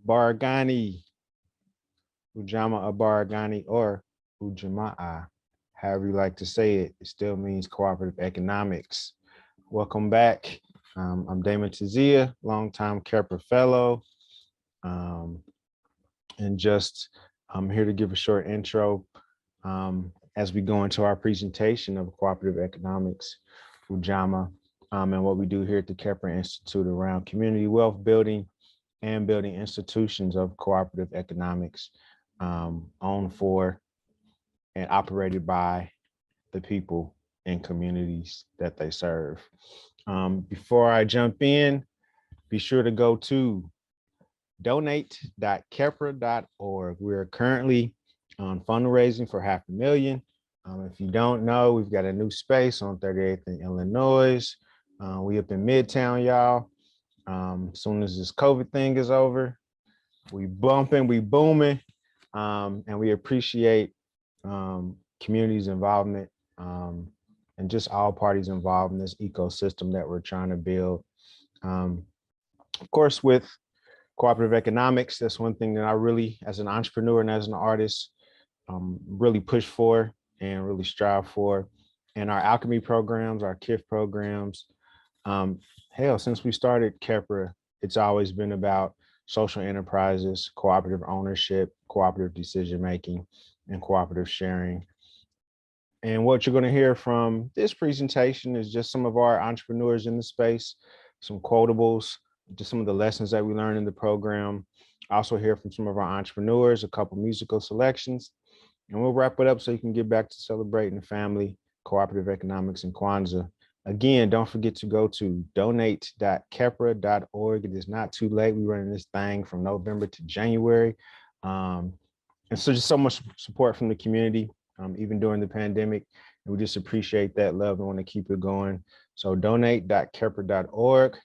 Baragani, Ujamaa Baragani, or Ujamaa, however you like to say it. It still means cooperative economics. Welcome back. I'm Damon Tazia, longtime Kheprw fellow. And just I'm here to give a short intro as we go into our presentation of cooperative economics, Ujamaa, and what we do here at the Kheprw Institute around community wealth building and building institutions of cooperative economics owned for and operated by the people and communities that they serve. Before I jump in, be sure to go to donate.kheprw.org. We're currently on fundraising for $500,000. If you don't know, we've got a new space on 38th in Illinois. We up in Midtown, y'all. As soon as this COVID thing is over, we bumping, we booming, and we appreciate community's involvement and just all parties involved in this ecosystem that we're trying to build. Of course, with cooperative economics, that's one thing that I really, as an entrepreneur and as an artist, really push for and really strive for. And our alchemy programs, our KIF programs, hell, since we started Kheprw, it's always been about social enterprises, cooperative ownership, cooperative decision-making, and cooperative sharing. And what you're going to hear from this presentation is just some of our entrepreneurs in the space, some quotables, just some of the lessons that we learned in the program. Also hear from some of our entrepreneurs, a couple musical selections, and we'll wrap it up so you can get back to celebrating the family, cooperative economics, and Kwanzaa. Again, don't forget to go to donate.kheprw.org. It is not too late. We're running this thing from November to January. And so just so much support from the community, even during the pandemic. And we just appreciate that love and want to keep it going. So donate.kheprw.org.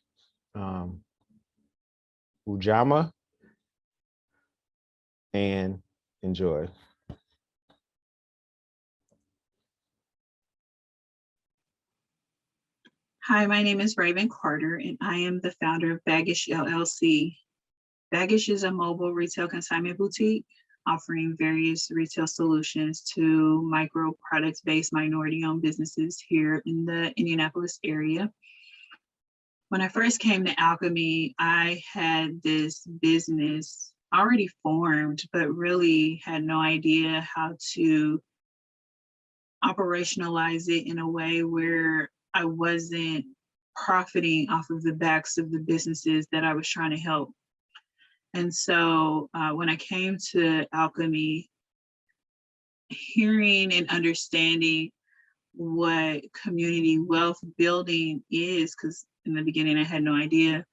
Ujamaa, and enjoy. Hi, my name is Raven Carter, and I am the founder of Baggish LLC. Baggish is a mobile retail consignment boutique offering various retail solutions to micro products-based minority-owned businesses here in the Indianapolis area. When I first came to Alchemy, I had this business already formed, but really had no idea how to operationalize it in a way where I wasn't profiting off of the backs of the businesses that I was trying to help. And so when I came to Alchemy, hearing and understanding what community wealth building is, because in the beginning I had no idea,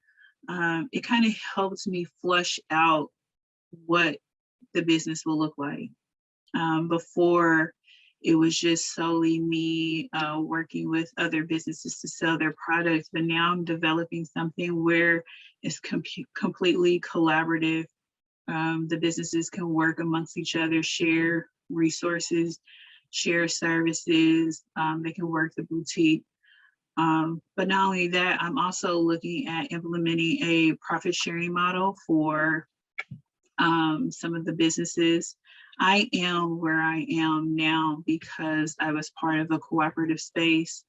it kind of helped me flush out what the business will look like. Before, it was just solely me working with other businesses to sell their products, but now I'm developing something where it's completely collaborative. The businesses can work amongst each other, share resources, share services, they can work the boutique. But not only that, I'm also looking at implementing a profit sharing model for some of the businesses. I am where I am now because I was part of a cooperative space,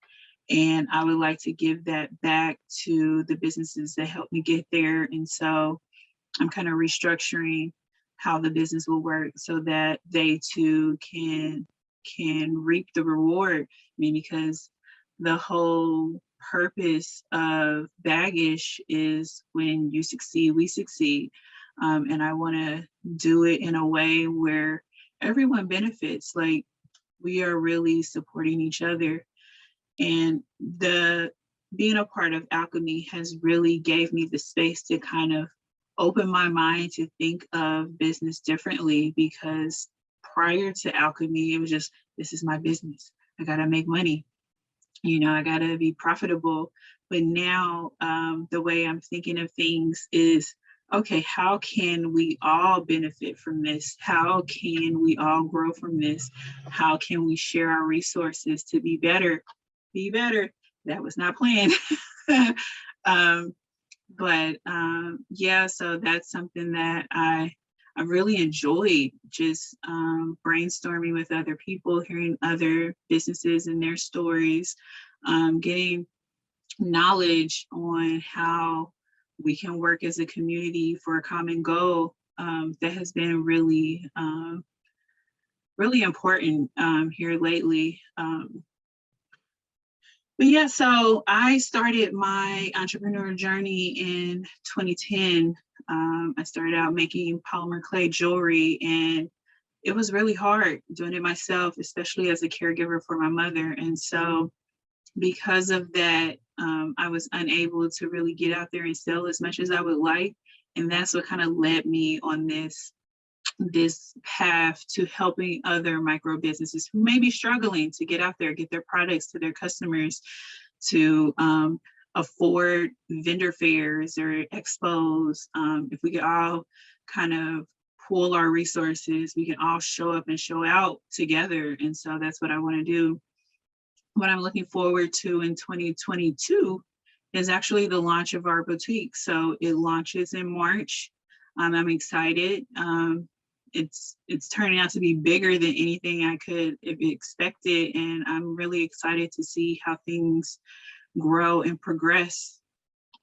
and I would like to give that back to the businesses that helped me get there. And so I'm kind of restructuring how the business will work so that they too can reap the reward. I mean, because the whole purpose of Baggish is when you succeed, we succeed. And I want to do it in a way where everyone benefits, like we are really supporting each other. And being a part of Alchemy has really gave me the space to kind of open my mind to think of business differently, because prior to Alchemy, it was just, this is my business. I got to make money. You know, I got to be profitable. But now the way I'm thinking of things is, okay, how can we all benefit from this? How can we all grow from this? How can we share our resources to be better? Be better. That was not planned. But yeah, so that's something that I really enjoyed, just brainstorming with other people, hearing other businesses and their stories, getting knowledge on how we can work as a community for a common goal. That has been really important here lately. But yeah, so I started my entrepreneurial journey in 2010. I started out making polymer clay jewelry, and it was really hard doing it myself, especially as a caregiver for my mother. And so, because of that, I was unable to really get out there and sell as much as I would like. And that's what kind of led me on this path to helping other micro businesses who may be struggling to get out there, get their products to their customers, to afford vendor fairs or expos. If we could all kind of pool our resources, we can all show up and show out together. And so that's what I want to do. What I'm looking forward to in 2022 is actually the launch of our boutique. So it launches in March. I'm excited. It's turning out to be bigger than anything I could have expected, and I'm really excited to see how things grow and progress.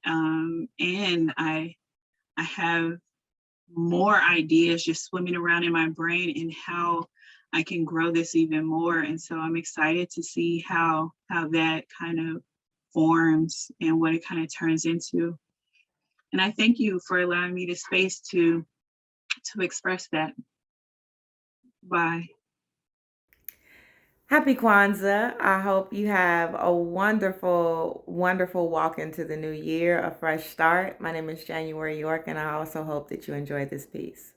And I have more ideas just swimming around in my brain and how I can grow this even more. And so I'm excited to see how that kind of forms and what it kind of turns into. And I thank you for allowing me the space to express that. Bye. Happy Kwanzaa. I hope you have a wonderful, wonderful walk into the new year, a fresh start. My name is January York, and I also hope that you enjoy this piece.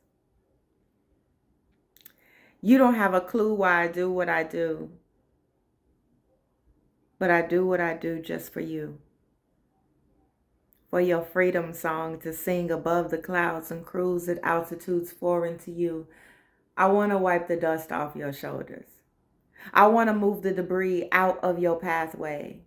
You don't have a clue why I do what I do, but I do what I do just for you. For your freedom song to sing above the clouds and cruise at altitudes foreign to you. I want to wipe the dust off your shoulders. I want to move the debris out of your pathway.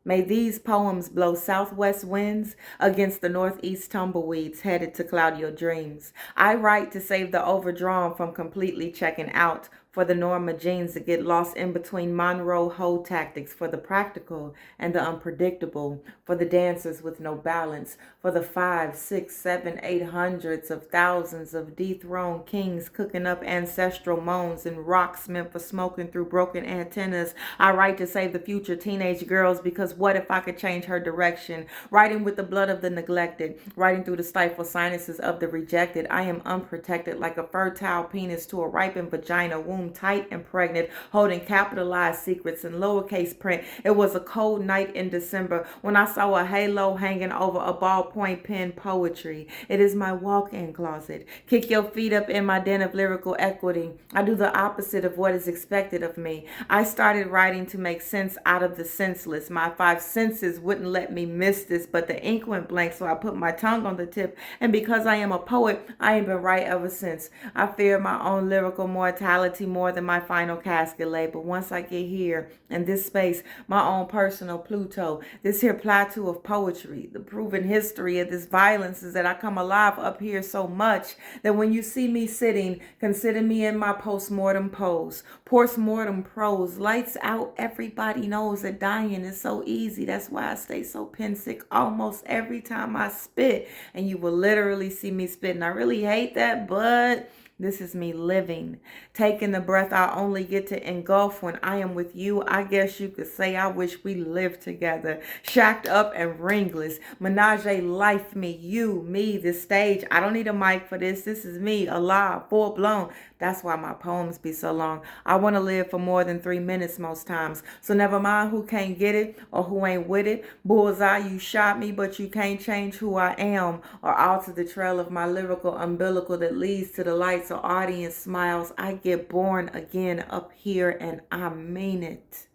May these poems blow southwest winds against the northeast tumbleweeds headed to cloud your dreams. I write to save the overdrawn from completely checking out, for the Norma jeans that get lost in between Monroe hoe tactics, for the practical and the unpredictable, for the dancers with no balance, for the 5, 6, 7, 800s of thousands of dethroned kings cooking up ancestral moans and rocks meant for smoking through broken antennas. I write to save the future teenage girls, because what if I could change her direction? Writing with the blood of the neglected, writing through the stifled sinuses of the rejected. I am unprotected like a fertile penis to a ripened vagina, womb tight and pregnant, holding capitalized secrets in lowercase print. It was a cold night in December when I saw a halo hanging over a ballpoint pen poetry. It is my walk-in closet. Kick your feet up in my den of lyrical equity. I do the opposite of what is expected of me. I started writing to make sense out of the senseless. My 5 senses wouldn't let me miss this, but the ink went blank, so I put my tongue on the tip. And because I am a poet, I ain't been right ever since. I fear my own lyrical mortality more than my final casket lay. But once I get here in this space, my own personal Pluto, this here plateau of poetry, the proven history of this violence is that I come alive up here so much that when you see me sitting, consider me in my post-mortem pose. Post-mortem prose, lights out, everybody knows that dying is so easy. That's why I stay so pensick almost every time I spit. And you will literally see me spit. And I really hate that, but this is me living, taking the breath I only get to engulf when I am with you. I guess you could say I wish we lived together, shacked up and ringless. Menage a life, me, you, me, this stage. I don't need a mic for this. This is me, alive, full blown. That's why my poems be so long. I want to live for more than 3 minutes most times. So never mind who can't get it or who ain't with it. Bullseye, you shot me, but you can't change who I am or alter the trail of my lyrical umbilical that leads to the light so audience smiles. I get born again up here, and I mean it.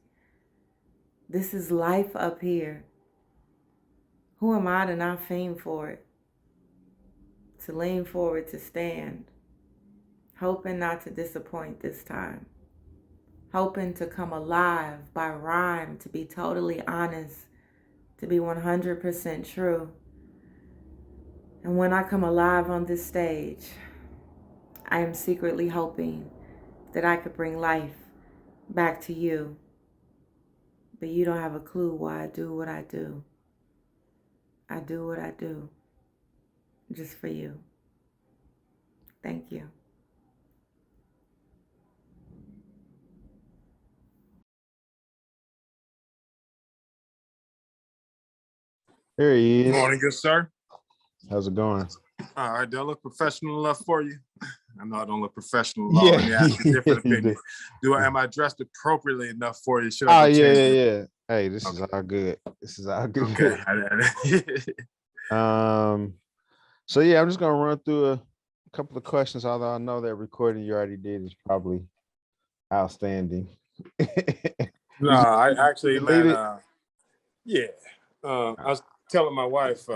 This is life up here. Who am I to not fiend for it? To lean forward, to stand. Hoping not to disappoint this time. Hoping to come alive by rhyme, to be totally honest, to be 100% true. And when I come alive on this stage, I am secretly hoping that I could bring life back to you. But you don't have a clue why I do what I do. I do what I do just for you. Thank you. There he Good is. morning, good sir. How's it going? All right, do I look professional enough for you? I know I don't look professional at all. Yeah. Let me ask you a different You opinion. Am I dressed appropriately enough for you? Should Oh I be yeah, changing? yeah. Hey, this is all good. This is all good. Okay. So yeah, I'm just gonna run through a couple of questions, although I know that recording you already did is probably outstanding. No, Did I you actually, delete man, it? yeah. I was telling my wife,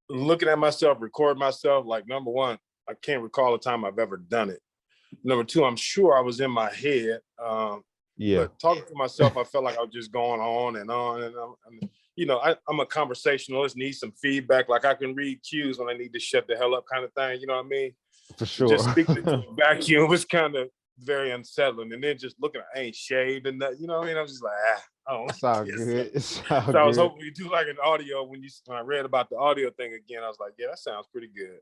looking at myself, record myself, like number one, I can't recall a time I've ever done it. Number two, I'm sure I was in my head. Yeah, But talking to myself, I felt like I was just going on and on. And I'm a conversationalist, need some feedback. Like I can read cues when I need to shut the hell up kind of thing. You know what I mean? for So just sure. speaking into a vacuum was kind of very unsettling. And then just looking, I ain't shaved and that, you know what I mean? I was just like, I don't It's all like this. good. It's all So I was good. hoping you do like an audio when I read about the audio thing again. I was like, yeah, that sounds pretty good.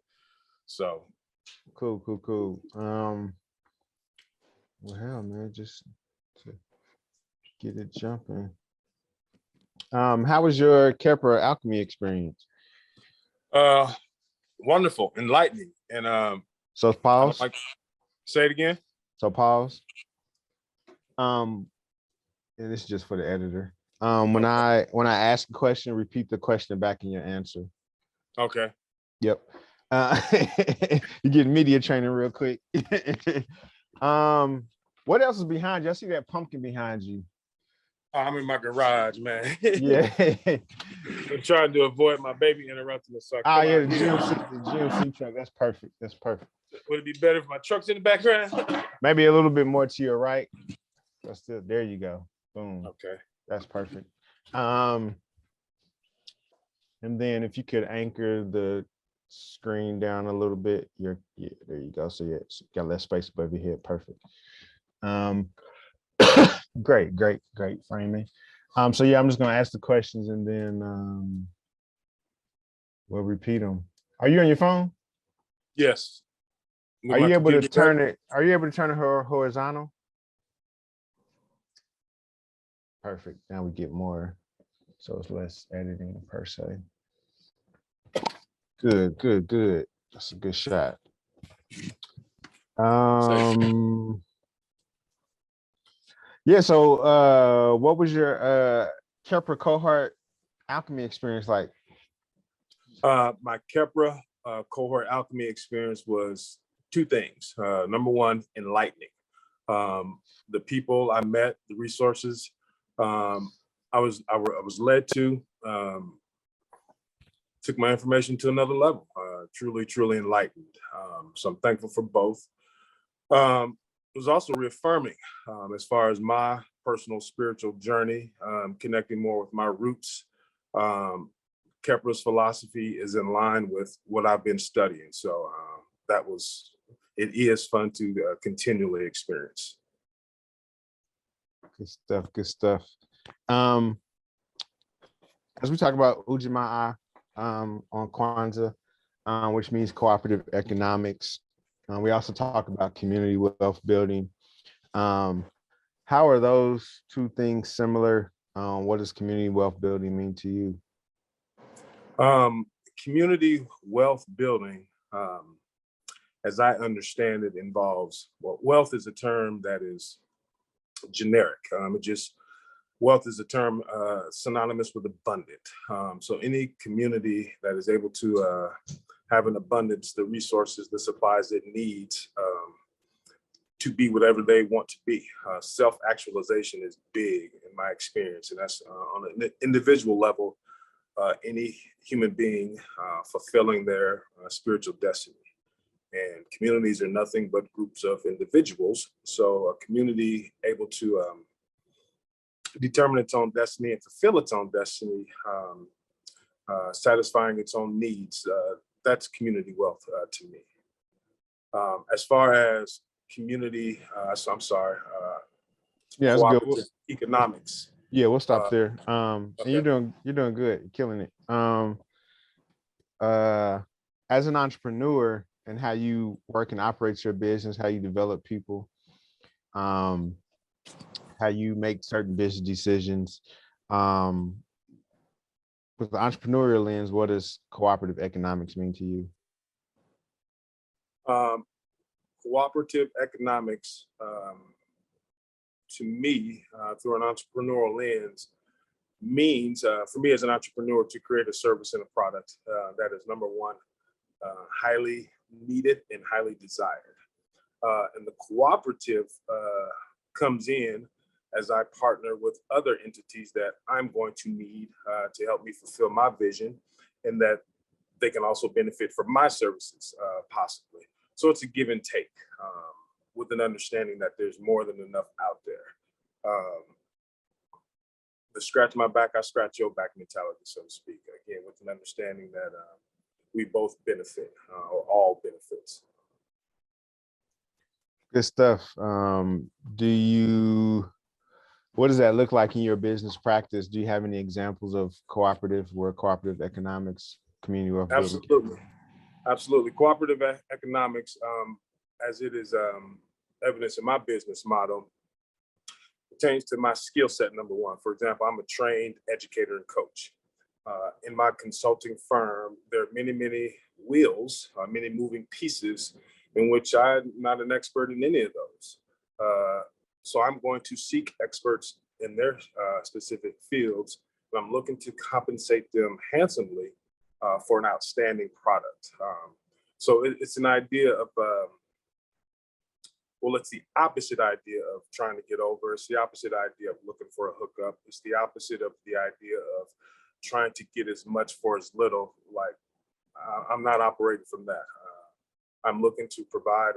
So Cool. Well, hell, man, just to get it jumping. How was your Kheprw alchemy experience? wonderful, enlightening. And So I pause. don't like say it again. So pause. And this is just for the editor. When I ask a question, repeat the question back in your answer. Okay. Yep. You get media training real quick. What else is behind you? I see that pumpkin behind you. I'm in my garage, man. Yeah. I'm trying to avoid my baby interrupting us. So Oh yeah, the GMC truck. That's perfect. That's perfect. Would it be better if my truck's in the background? Maybe a little bit more to your right. That's still there. You go. Boom. Okay. That's perfect. And then if you could anchor the screen down a little bit, there you go. So yeah, so got less space above your head. Perfect. Great framing. So yeah, I'm just gonna ask the questions and then we'll repeat them. Are you on your phone? Yes. Would Are my you able to computer be better? turn it? Are you able to turn it horizontal? Perfect. Now we get more, so it's less editing per se. Good. That's a good shot. Yeah. So, what was your Kheprw cohort alchemy experience like? My Kheprw cohort alchemy experience was two things. Number one, enlightening. The people I met, the resources I was led to, took my information to another level. Truly enlightened. So I'm thankful for both. It was also reaffirming as far as my personal spiritual journey, connecting more with my roots. Kheprw's philosophy is in line with what I've been studying. So it is fun to continually experience. Good stuff. As we talk about Ujamaa on Kwanzaa, which means cooperative economics, we also talk about community wealth building. How are those two things similar? What does community wealth building mean to you? Community wealth building, as I understand it, involves, well, wealth is a term that is generic. Wealth is a term synonymous with abundant. So any community that is able to have an abundance, the resources, the supplies it needs to be whatever they want to be. Self-actualization is big in my experience, and that's on an individual level, any human being fulfilling their spiritual destiny. And communities are nothing but groups of individuals. So a community able to determine its own destiny and fulfill its own destiny satisfying its own needs. That's community wealth to me. As far as community, Yeah, that's good. cooperative economics. Yeah, we'll stop there. And okay. you're doing good, you're killing it. As an entrepreneur and how you work and operate your business, how you develop people, how you make certain business decisions. With the entrepreneurial lens, what does cooperative economics mean to you? Cooperative economics, to me, through an entrepreneurial lens, means for me as an entrepreneur to create a service and a product that is, number one, highly needed and highly desired. And the cooperative comes in as I partner with other entities that I'm going to need to help me fulfill my vision, and that they can also benefit from my services, possibly. So it's a give and take, with an understanding that there's more than enough out there. The scratch my back, I scratch your back mentality, so to speak. Again, with an understanding that we both benefit, or all benefits. Good stuff. What does that look like in your business practice? Do you have any examples of cooperative economics, community wealth building? Absolutely. Cooperative economics, as it is evidence in my business model, pertains to my skill set, number one. For example, I'm a trained educator and coach. In my consulting firm, there are many, many wheels, many moving pieces in which I'm not an expert in any of those. So I'm going to seek experts in their specific fields, and I'm looking to compensate them handsomely for an outstanding product. So it's an idea of, well, it's the opposite idea of trying to get over. It's the opposite idea of looking for a hookup. It's the opposite of the idea of trying to get as much for as little. Like, I'm not operating from that. I'm looking to provide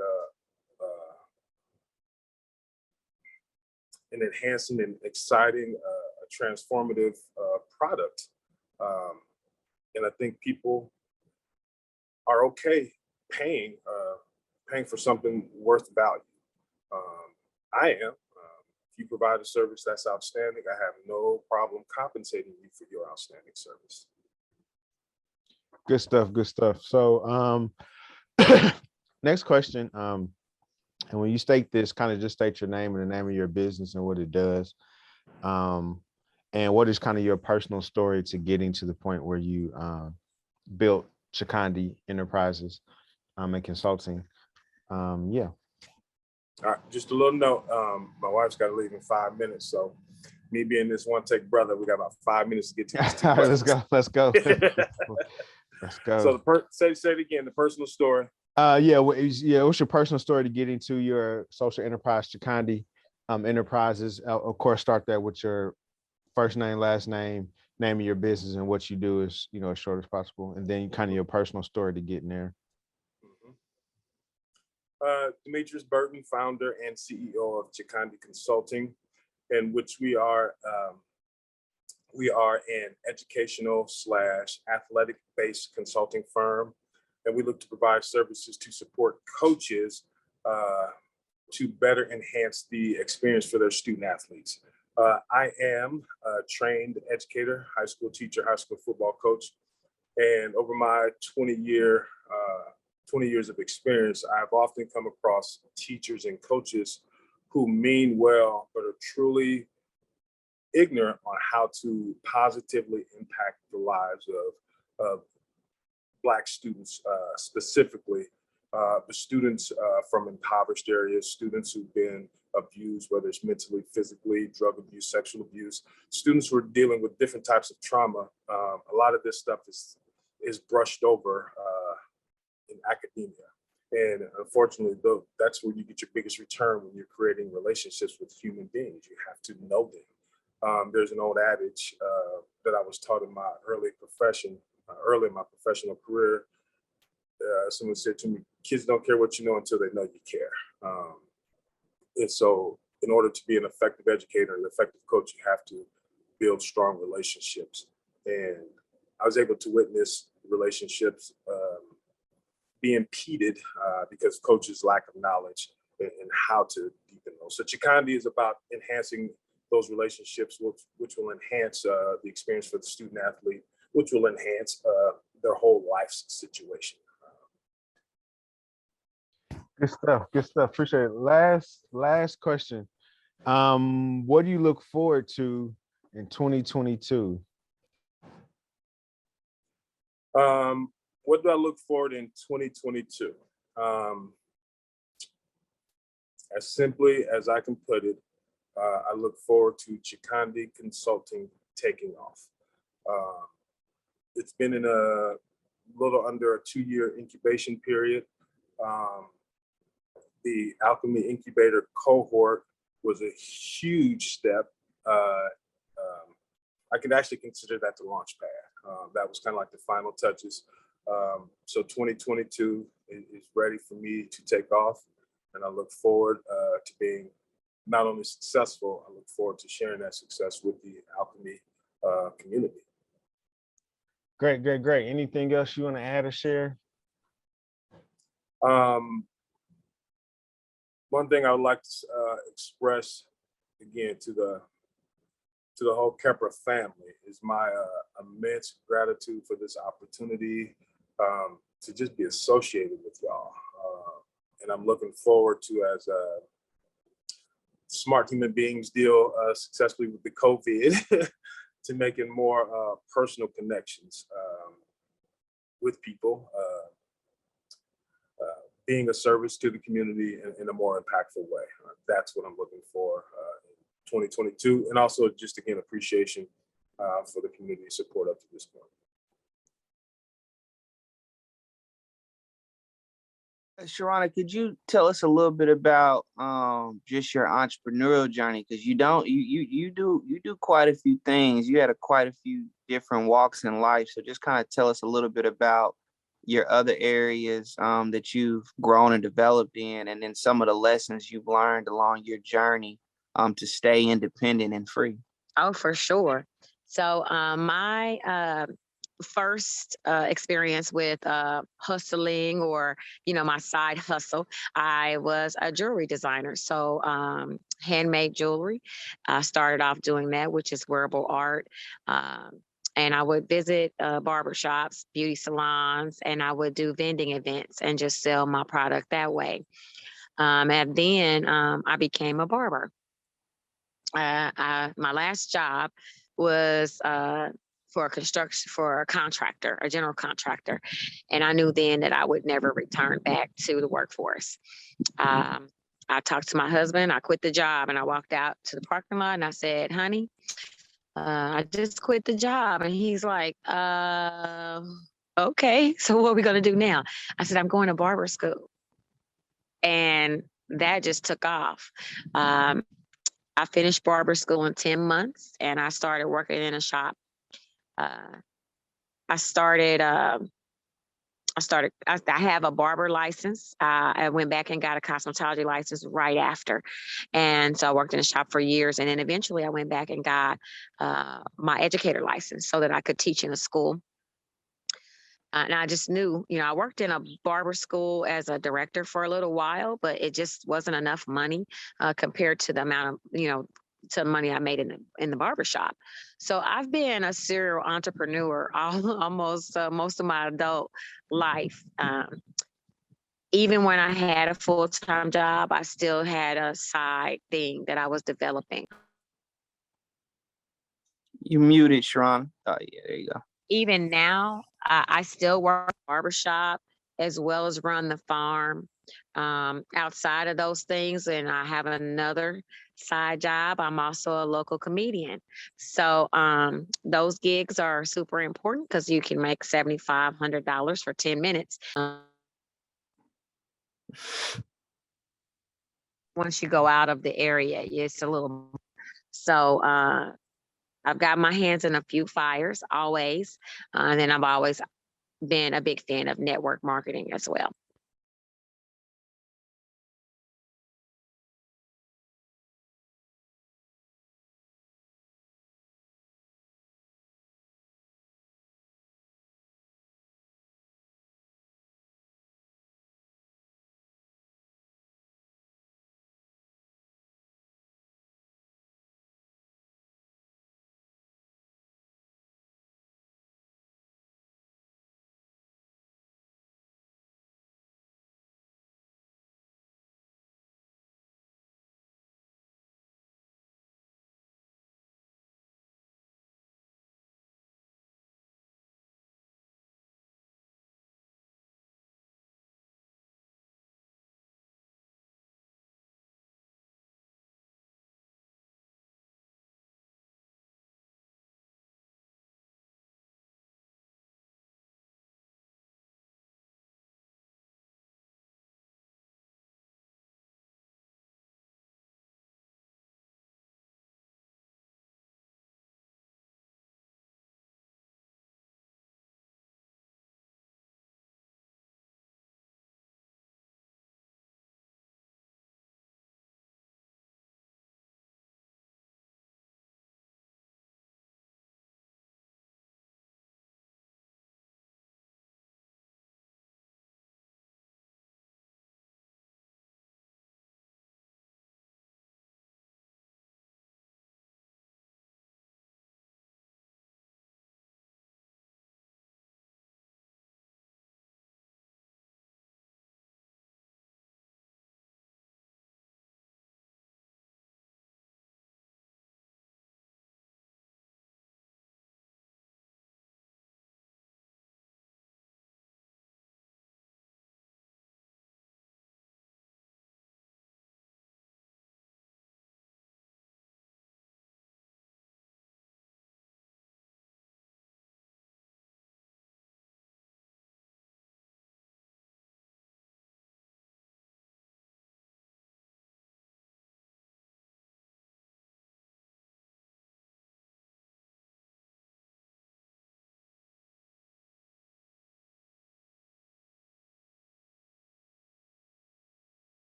an enhancing and exciting, transformative product. And I think people are okay paying for something worth value. I am. If you provide a service that's outstanding, I have no problem compensating you for your outstanding service. Good stuff. Good stuff. So, next question. And when you state this, kind of just state your name and the name of your business and what it does. And what is kind of your personal story to getting to the point where you built Chikandi Enterprises and consulting. Yeah. All right, just a little note. My wife's got to leave in 5 minutes, so me being this one take brother, we got about 5 minutes to get to these two Let's go. Let's go. Let's go. So say it again. The personal story. What's your personal story to get into your social enterprise, Chikandi Enterprises? Of course, start that with your first name, last name, name of your business, and what you do is, as short as possible, and then kind of your personal story to get in there. Demetrius Burton, founder and CEO of Chikandi Consulting, in which we are an educational / athletic-based consulting firm, and we look to provide services to support coaches to better enhance the experience for their student athletes. I am a trained educator, high school teacher, high school football coach, and over my 20 years of experience, I've often come across teachers and coaches who mean well, but are truly ignorant on how to positively impact the lives of Black students, specifically the students from impoverished areas, students who've been abused, whether it's mentally, physically, drug abuse, sexual abuse, students who are dealing with different types of trauma. A lot of this stuff is brushed over in academia. And unfortunately, though, that's where you get your biggest return when you're creating relationships with human beings. You have to know them. There's an old adage that I was taught in my early in my professional career. Someone said to me, kids don't care what you know until they know you care. And so in order to be an effective educator, an effective coach, you have to build strong relationships. And I was able to witness relationships be impeded because coaches' lack of knowledge and how to deepen those. So Chikandi is about enhancing those relationships, which will enhance the experience for the student athlete, which will enhance their whole life's situation. Good stuff. Good stuff. Appreciate it. Last question. What do you look forward to in 2022? What do I look forward in 2022? As simply as I can put it, I look forward to Chikandi Consulting taking off. It's been in a little under a 2-year incubation period. The Alchemy Incubator cohort was a huge step. I can actually consider that the launch pad. That was kind of like the final touches. So 2022 is ready for me to take off, and I look forward to being not only successful, I look forward to sharing that success with the Alchemy community. Great, great, great. Anything else you want to add or share? One thing I would like to express again to the whole Kheprw family is my immense gratitude for this opportunity to just be associated with y'all. And I'm looking forward to, as smart human beings deal successfully with the COVID, to making more personal connections with people, being a service to the community in a more impactful way. That's what I'm looking for in 2022. And also just, again, appreciation for the community support up to this point. Sharana, could you tell us a little bit about just your entrepreneurial journey? Because you do quite a few things. You had quite a few different walks in life. So just kind of tell us a little bit about your other areas that you've grown and developed in, and then some of the lessons you've learned along your journey to stay independent and free. Oh, for sure. So my first experience with hustling, or my side hustle, I was a jewelry designer. So handmade jewelry. I started off doing that, which is wearable art. And I would visit barbershops, beauty salons, and I would do vending events and just sell my product that way. And then I became a barber. My last job was for a contractor, a general contractor. And I knew then that I would never return back to the workforce. I talked to my husband, I quit the job, and I walked out to the parking lot and I said, honey, I just quit the job. And he's like, okay, so what are we going to do now? I said, I'm going to barber school. And that just took off. I finished barber school in 10 months and I started working in a shop. I have a barber license. I went back and got a cosmetology license right after. And so I worked in a shop for years. And then eventually I went back and got my educator license so that I could teach in a school. And I just knew, I worked in a barber school as a director for a little while, but it just wasn't enough money compared to the amount of, to money I made in the barbershop. So I've been a serial entrepreneur almost most of my adult life. Even when I had a full-time job, I still had a side thing that I was developing. You muted, Sharon. Oh, yeah, there you go. Even now, I still work at the barbershop as well as run the farm. Outside of those things, and I have another side job, I'm also a local comedian. So those gigs are super important because you can make $7,500 for 10 minutes. Once you go out of the area, it's a little. So I've got my hands in a few fires always. And then I've always been a big fan of network marketing as well.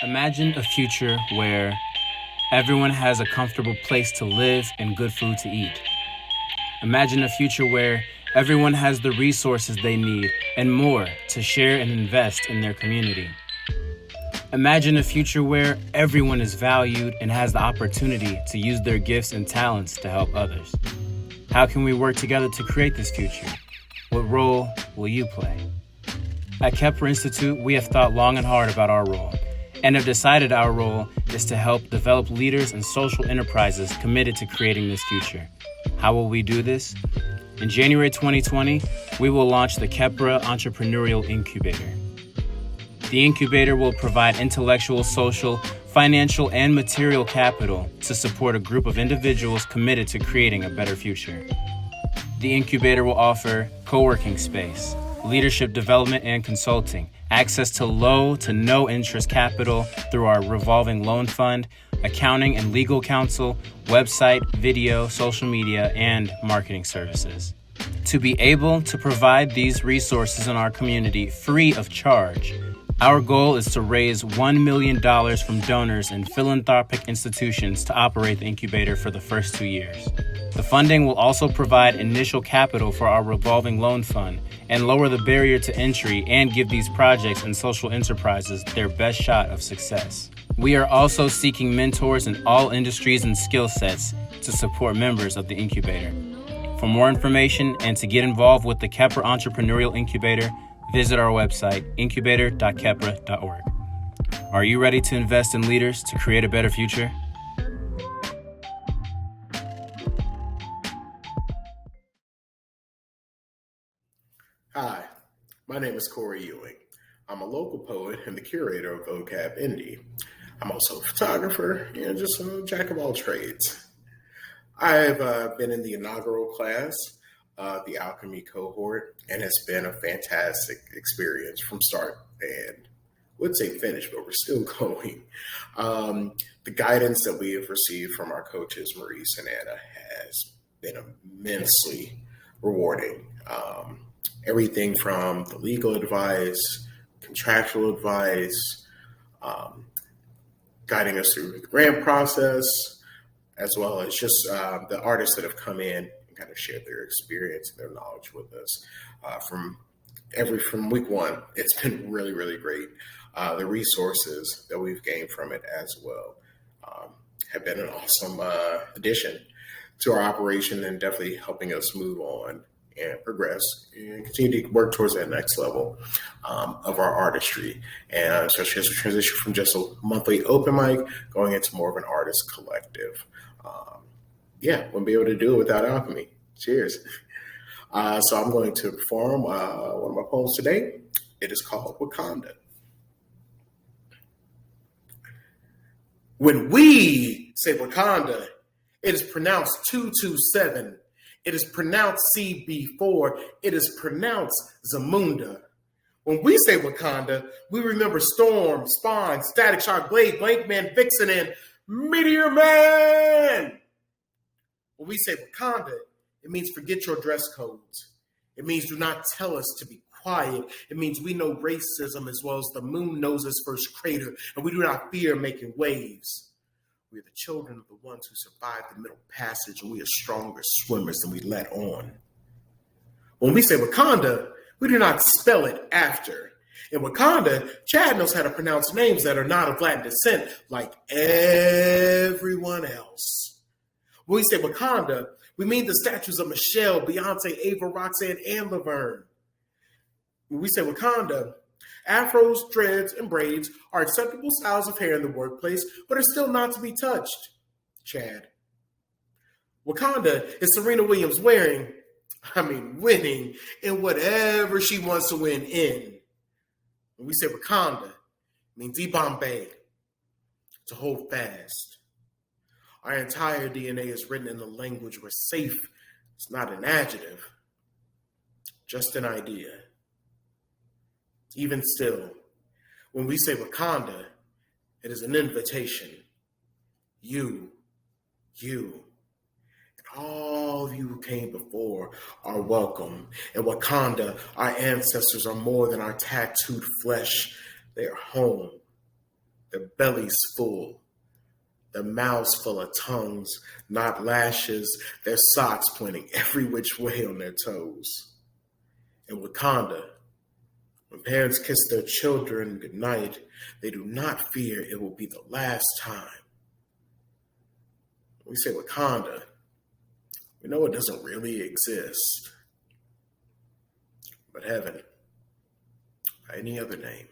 Imagine a future where everyone has a comfortable place to live and good food to eat. Imagine a future where everyone has the resources they need and more to share and invest in their community. Imagine a future where everyone is valued and has the opportunity to use their gifts and talents to help others. How can we work together to create this future? What role will you play? At Kheprw Institute, we have thought long and hard about our role and have decided our role is to help develop leaders and social enterprises committed to creating this future. How will we do this? In January 2020, we will launch the Kheprw Entrepreneurial Incubator. The incubator will provide intellectual, social, financial, and material capital to support a group of individuals committed to creating a better future. The incubator will offer co-working space, leadership development and consulting, access to low to no interest capital through our revolving loan fund, accounting and legal counsel, website, video, social media, and marketing services. To be able to provide these resources in our community free of charge, our goal is to raise $1 million from donors and philanthropic institutions to operate the incubator for the first 2 years. The funding will also provide initial capital for our revolving loan fund and lower the barrier to entry and give these projects and social enterprises their best shot of success. We are also seeking mentors in all industries and skill sets to support members of the incubator. For more information and to get involved with the Kheprw Entrepreneurial Incubator, visit our website, incubator.kheprw.org. Are you ready to invest in leaders to create a better future? Hi, my name is Corey Ewing. I'm a local poet and the curator of Vocab Indie. I'm also a photographer and just a jack of all trades. I've been in the inaugural class, the Alchemy cohort, and it's been a fantastic experience from start and would say finish, but we're still going. The guidance that we have received from our coaches, Maurice and Anna, has been immensely rewarding. Everything from the legal advice, contractual advice, guiding us through the grant process, as well as just the artists that have come in and kind of shared their experience and their knowledge with us. From week one, it's been really, really great. The resources that we've gained from it as well have been an awesome addition to our operation and definitely helping us move on and progress and continue to work towards that next level of our artistry. And especially as we transition from just a monthly open mic going into more of an artist collective. Wouldn't be able to do it without Alchemy. Cheers. So I'm going to perform one of my poems today. It is called Wakanda. When we say Wakanda, it is pronounced 227. It is pronounced CB4. It is pronounced Zamunda. When we say Wakanda, we remember Storm, Spawn, Static Shock, Blade, Blank Man, Vixen, and Meteor Man. When we say Wakanda, it means forget your dress codes. It means do not tell us to be quiet. It means we know racism as well as the moon knows its first crater, and we do not fear making waves. We are the children of the ones who survived the Middle Passage, and we are stronger swimmers than we let on. When we say Wakanda, we do not spell it after. In Wakanda, Chad knows how to pronounce names that are not of Latin descent, like everyone else. When we say Wakanda, we mean the statues of Michelle, Beyonce, Ava, Roxanne, and Laverne. When we say Wakanda, afros, dreads, and braids are acceptable styles of hair in the workplace, but are still not to be touched. Chad. Wakanda is Serena Williams winning in whatever she wants to win in. When we say Wakanda, it means Bombay, to hold fast. Our entire DNA is written in the language where safe is not an adjective, just an idea. Even still, when we say Wakanda, it is an invitation. You, and all of you who came before are welcome. In Wakanda, our ancestors are more than our tattooed flesh. They are home. their bellies full, their mouths full of tongues, not lashes, their socks pointing every which way on their toes. In Wakanda, when parents kiss their children goodnight, they do not fear it will be the last time. When we say Wakanda, we know it doesn't really exist. But heaven, by any other name.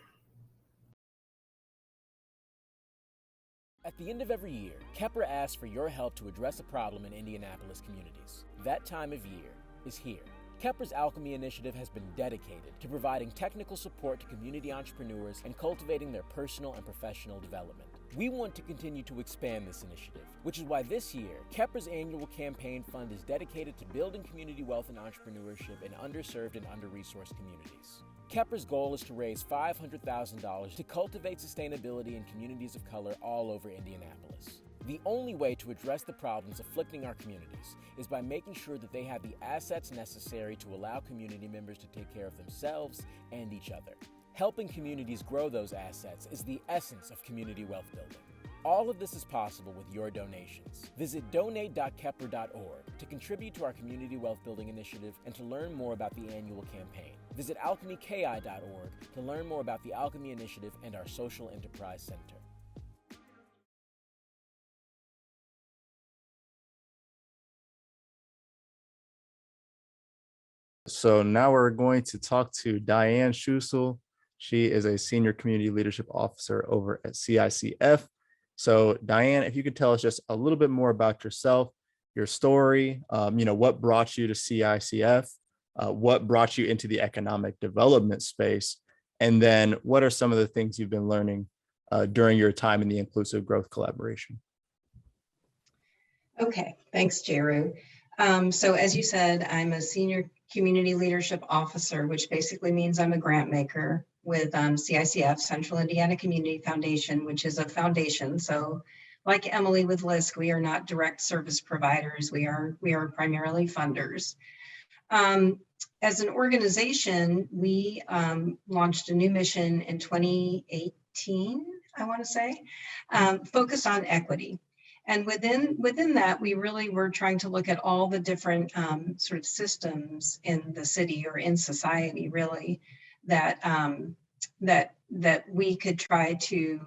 At the end of every year, Kheprw asks for your help to address a problem in Indianapolis communities. That time of year is here. Kheprw's Alchemy Initiative has been dedicated to providing technical support to community entrepreneurs and cultivating their personal and professional development. We want to continue to expand this initiative, which is why this year, Kheprw's annual campaign fund is dedicated to building community wealth and entrepreneurship in underserved and under-resourced communities. Kheprw's goal is to raise $500,000 to cultivate sustainability in communities of color all over Indianapolis. The only way to address the problems afflicting our communities is by making sure that they have the assets necessary to allow community members to take care of themselves and each other. Helping communities grow those assets is the essence of community wealth building. All of this is possible with your donations. Visit donate.kheprw.org to contribute to our community wealth building initiative and to learn more about the annual campaign. Visit alchemyki.org to learn more about the Alchemy Initiative and our Social Enterprise Center. So now we're going to talk to Diane Schustel. She is a Senior Community Leadership Officer over at CICF. So Diane, if you could tell us just a little bit more about yourself, your story, what brought you to CICF, what brought you into the economic development space, and then what are some of the things you've been learning during your time in the Inclusive Growth Collaboration? Okay, thanks, Jeru. So as you said, I'm a Senior Community Leadership Officer, which basically means I'm a grant maker with CICF, Central Indiana Community Foundation, which is a foundation. So like Emily with LISC, we are not direct service providers. We are primarily funders. As an organization, we launched a new mission in 2018, I want to say, focused on equity. And within that, we really were trying to look at all the different sort of systems in the city or in society, really, that we could try to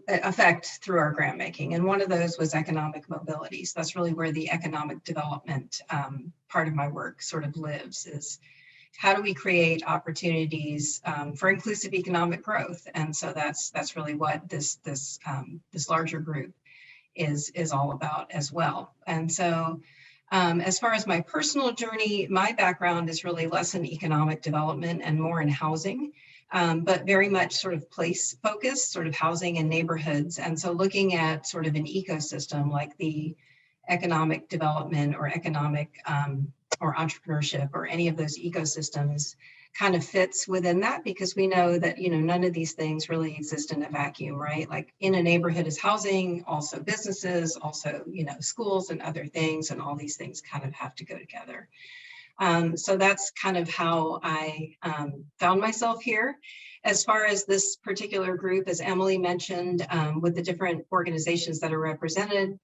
affect through our grant making. And one of those was economic mobility. So that's really where the economic development part of my work sort of lives, is how do we create opportunities for inclusive economic growth? And so that's really what this larger group is all about as well. And so as far as my personal journey, my background is really less in economic development and more in housing, but very much sort of place focused, sort of housing and neighborhoods. And so looking at sort of an ecosystem like the economic development or economic or entrepreneurship or any of those ecosystems kind of fits within that, because we know that, none of these things really exist in a vacuum, right? Like in a neighborhood is housing, also businesses, also, schools and other things, and all these things kind of have to go together. So that's kind of how I found myself here. As far as this particular group, as Emily mentioned, with the different organizations that are represented,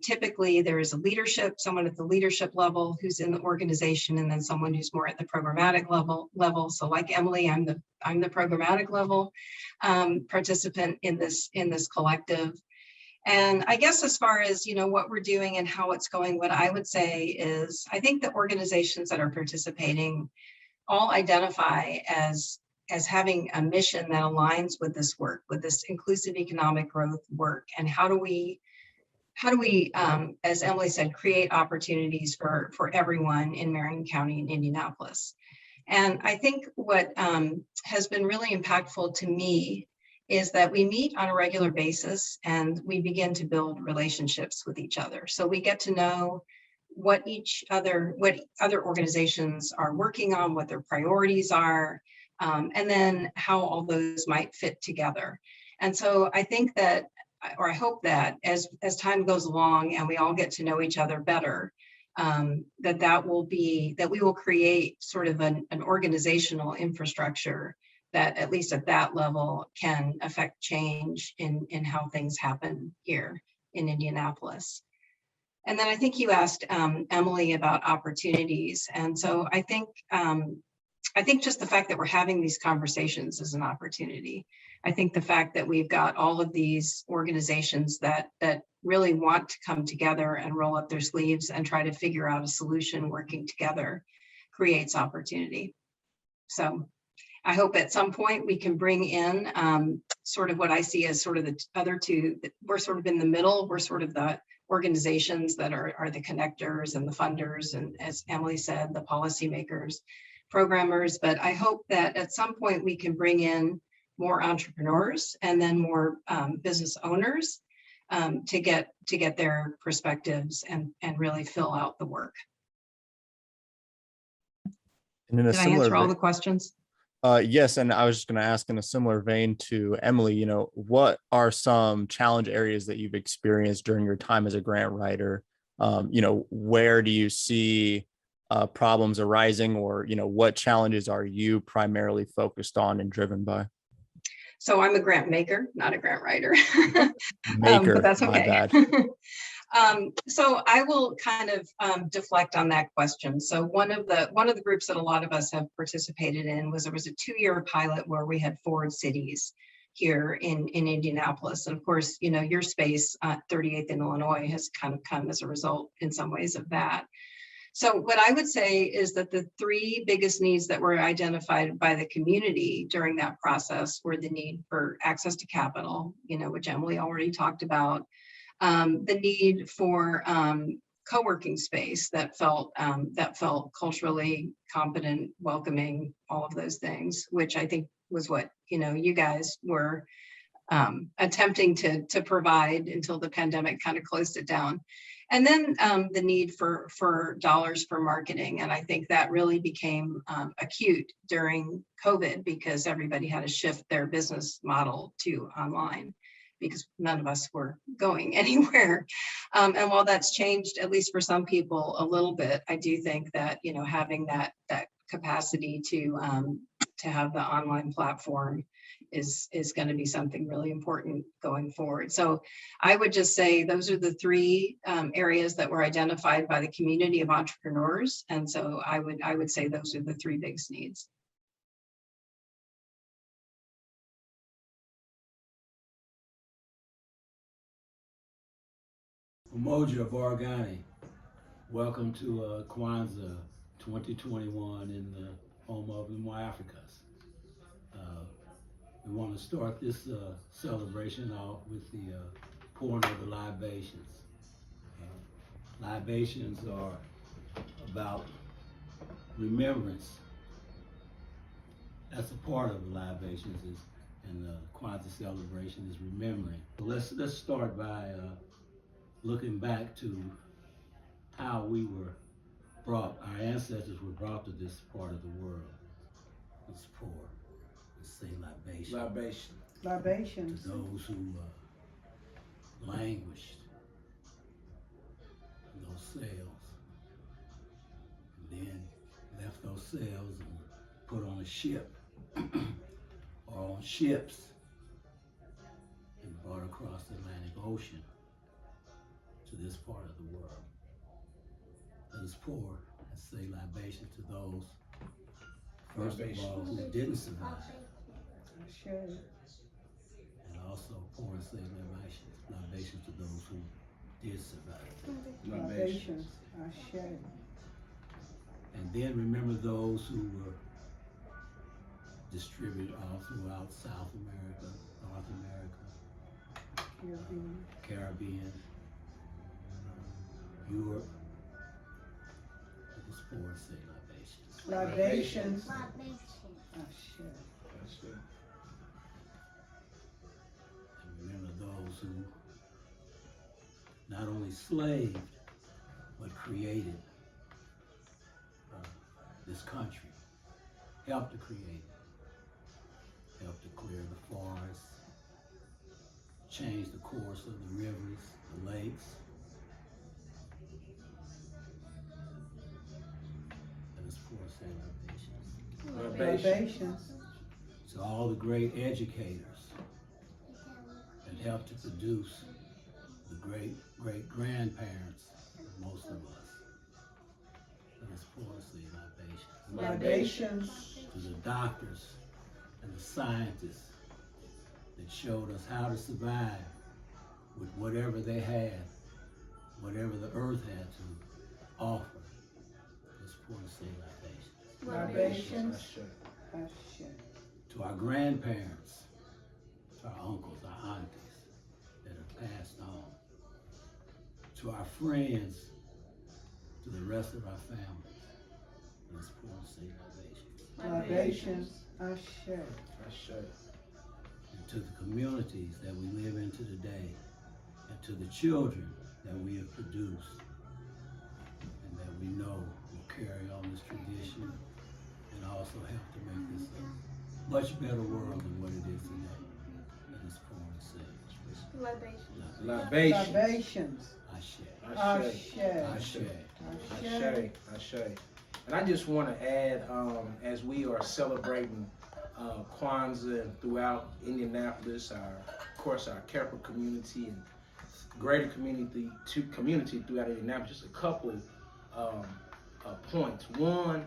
typically there is a leadership, someone at the leadership level who's in the organization, and then someone who's more at the programmatic level. So like Emily, I'm the programmatic level participant in this collective. And I guess as far as, what we're doing and how it's going, what I would say is, I think the organizations that are participating all identify as having a mission that aligns with this work, with this inclusive economic growth work. And how do we, as Emily said, create opportunities for everyone in Marion County and Indianapolis. And I think what has been really impactful to me is that we meet on a regular basis and we begin to build relationships with each other. So we get to know what other organizations are working on, what their priorities are, and then how all those might fit together. And so I think that, or I hope that as time goes along and we all get to know each other better, that we will create sort of an organizational infrastructure that at least at that level can affect change in how things happen here in Indianapolis. And then I think you asked Emily about opportunities. And so I think just the fact that we're having these conversations is an opportunity. I think the fact that we've got all of these organizations that really want to come together and roll up their sleeves and try to figure out a solution working together creates opportunity. So I hope at some point we can bring in sort of what I see as sort of the other two. We're sort of in the middle. We're sort of the organizations that are the connectors and the funders, and as Emily said, the policymakers, programmers. But I hope that at some point we can bring in more entrepreneurs and then more business owners to get their perspectives and really fill out the work. And in a Did I similar answer all the questions? Yes, and I was just going to ask in a similar vein to Emily, you know, what are some challenge areas that you've experienced during your time as a grant writer? You know, where do you see problems arising, or, you know, what challenges are you primarily focused on and driven by? So I'm a grant maker, not a grant writer, Maker, but that's my okay. bad. So I will kind of deflect on that question. So one of the groups that a lot of us have participated in was, there was a 2-year pilot where we had 4 cities here in Indianapolis. And of course, you know, your space, 38th in Illinois, has kind of come as a result in some ways of that. So what I would say is that the 3 biggest needs that were identified by the community during that process were the need for access to capital, you know, which Emily already talked about, the need for co-working space that felt culturally competent, welcoming, all of those things, which I think was what, you know, you guys were attempting to provide until the pandemic kind of closed it down. And then the need for dollars for marketing. And I think that really became acute during COVID, because everybody had to shift their business model to online, because none of us were going anywhere. And while that's changed, at least for some people, a little bit, I do think that, you know, having that capacity to have the online platform is going to be something really important going forward. So I would just say those are the 3 areas that were identified by the community of entrepreneurs. And so I would say those are the 3 biggest needs. Umoja Barghani, welcome to Kwanzaa 2021 in the home of the More Africas. We want to start this celebration off with the pouring of the libations. Libations are about remembrance. That's a part of the libations, and the Kwanzaa celebration is remembering. So let's start by looking back to how we were brought, our ancestors were brought to this part of the world. Let's pour, let's say libation. Libation. Libations. To those who languished in those cells, and then left those cells and put on a ship or on ships and brought across the Atlantic Ocean to this part of the world. Let us pour and say libation to those, first of all, who didn't survive. And also pour and say libation to those who did survive. Libations. And then remember those who were distributed all throughout South America, North America, Caribbean, Europe. Let us pour and say libations. Libations. And remember those who not only slaved, but created this country, helped to create it, helped to clear the forests, change the course of the rivers, the lakes. Let us pour say libations. Libations. To all the great educators that helped to produce the great-great-grandparents of most of us. Let us pour us the libations. Libations. To the doctors and the scientists that showed us how to survive with whatever they had, whatever the earth had to offer. Let's pour us the libations. Libations. Ashe. To our grandparents, to our uncles, our aunties that have passed on, to our friends, to the rest of our families. Let's pour and say libations. Libations. Ashe. And to the communities that we live in today, and to the children that we have produced, and that we know will carry on this tradition and also help to make this a much better world than what it is today. Let us pour and say Libations. Libations. Ashe. Ashe. Ashe. Ashe. And I just want to add, as we are celebrating Kwanzaa and throughout Indianapolis, of course, our Kheprw community and greater community throughout Indianapolis, just a couple points. One,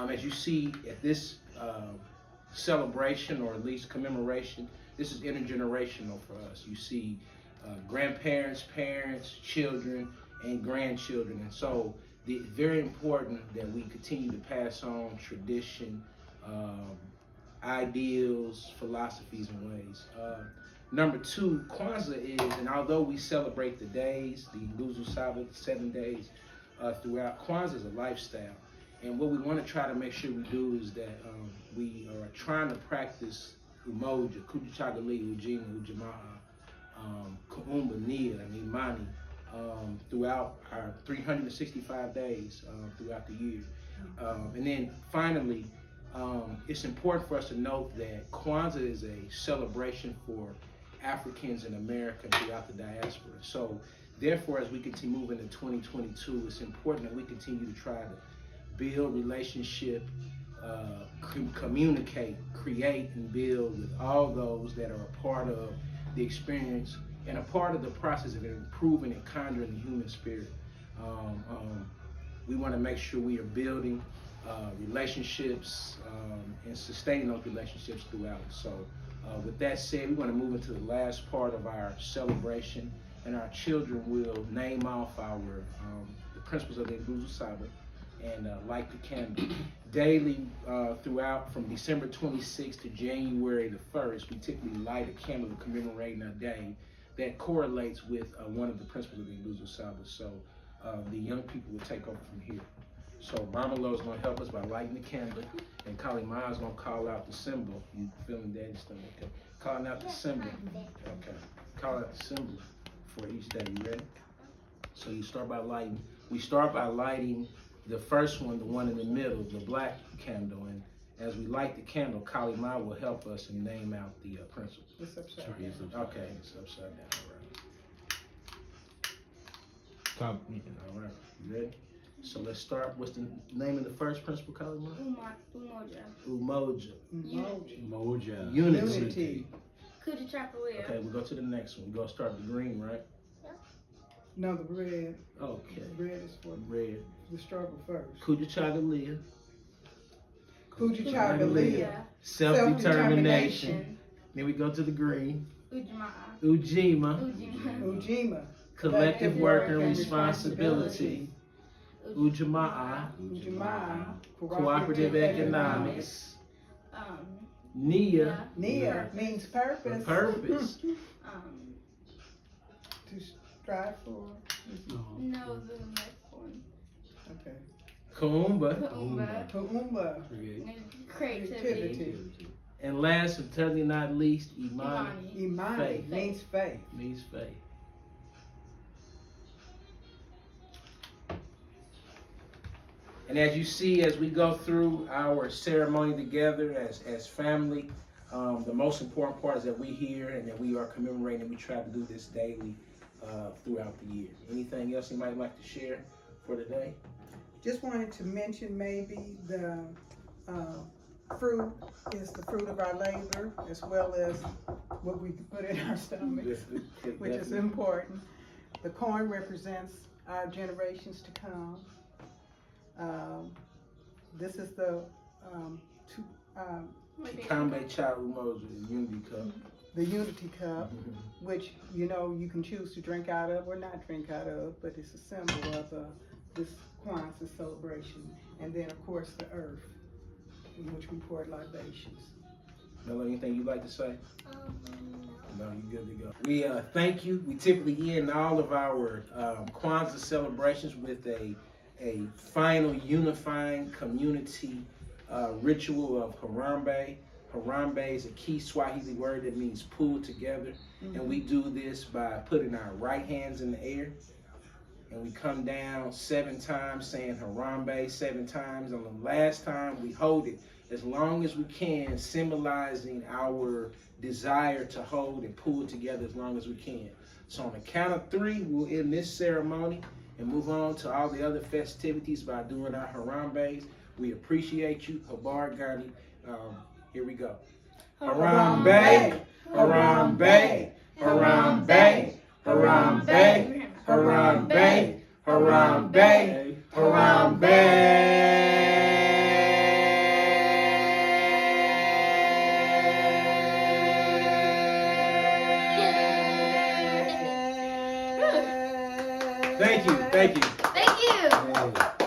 as you see at this celebration, or at least commemoration, this is intergenerational for us. You see grandparents, parents, children, and grandchildren. And so it's very important that we continue to pass on tradition, ideals, philosophies, and ways. Number two, Kwanzaa is, and although we celebrate the days, the Nguzo Saba, 7 days throughout, Kwanzaa is a lifestyle. And what we want to try to make sure we do is that we are trying to practice Umoja, Kujichagali, Ujamaa, Ujamaa, Kuumba, Nia, and Imani throughout our 365 days throughout the year. And then finally, it's important for us to note that Kwanzaa is a celebration for Africans in America throughout the diaspora. So therefore, as we continue moving into 2022, it's important that we continue to try to build relationship, communicate, create, and build with all those that are a part of the experience and a part of the process of improving and conjuring the human spirit. We want to make sure we are building relationships and sustaining those relationships throughout. So with that said, we want to move into the last part of our celebration, and our children will name off the principles of the Nguzo Saba and light the candle. Daily throughout, from December 26th to January the 1st, we typically light a candle commemorating a day that correlates with one of the principles of the Nguzo Saba. So the young people will take over from here. So Barmalo is going to help us by lighting the candle, and Kalima is going to call out the symbol. You feeling daddy's stomach? Okay. Calling out the symbol. Okay. Call out the symbol for each day. You ready? So you start by lighting. We start by lighting the first one, the one in the middle, the black candle. And as we light the candle, Kalima will help us and name out the principles. It's upside down. Okay, it's upside down. All right. All right. You ready? So let's start. What's the name of the first principle, Kalima? Umoja. Umoja. Unity. Okay, we'll go to the next one. We're going to start with green, right? No, the red. Okay. Red is for Red. the struggle first. Kujichagulia. Kujichagulia. Self-determination. Then we go to the green. Ujamaa. Ujamaa. Collective work and responsibility. Ujamaa. Ujamaa. Cooperative Economics. Nia. Nia means purpose. Purpose. To strive for. No, the next one. Okay. Kuumba. Kuumba. Creativity. And last but certainly not least, Imani. Imani Faith. means faith. Means faith. And as you see, as we go through our ceremony together as family, the most important part is that we here and that we are commemorating. We try to do this daily throughout the year. Anything else anybody like to share for today? Just wanted to mention maybe the fruit is the fruit of our labor, as well as what we put in our stomachs, which is important. The corn represents our generations to come. This is the Harambe Child Umoja Unity Cup. The Unity Cup, which you can choose to drink out of or not drink out of, but it's a symbol of this Kwanzaa celebration. And then, of course, the earth, in which we pour libations. Melo, anything you'd like to say? No, you're good to go. We thank you. We typically end all of our Kwanzaa celebrations with a final unifying community ritual of Harambe. Harambe is a key Swahili word that means pull together. And we do this by putting our right hands in the air. And we come down 7 times saying Harambe 7 times. On the last time, we hold it as long as we can, symbolizing our desire to hold and pull together as long as we can. So on the count of 3, we'll end this ceremony and move on to all the other festivities by doing our Harambes. We appreciate you, Habar Ghani. Here we go. Harambe, Harambe, Harambe, Harambe, Harambe, Harambe, Harambe. Thank you. Thank you.